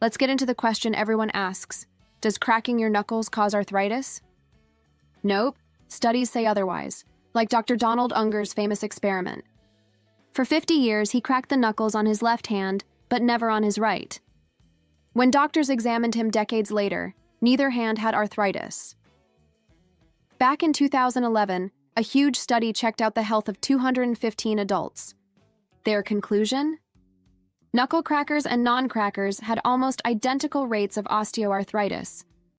Let's get into the question everyone asks. Does cracking your knuckles cause arthritis? Nope. Studies say otherwise, like Dr. Donald Unger's famous experiment. For 50 years, he cracked the knuckles on his left hand, but never on his right. When doctors examined him decades later, neither hand had arthritis. Back in 2011, a huge study checked out the health of 215 adults. Their conclusion? Knuckle crackers and non-crackers had almost identical rates of osteoarthritis,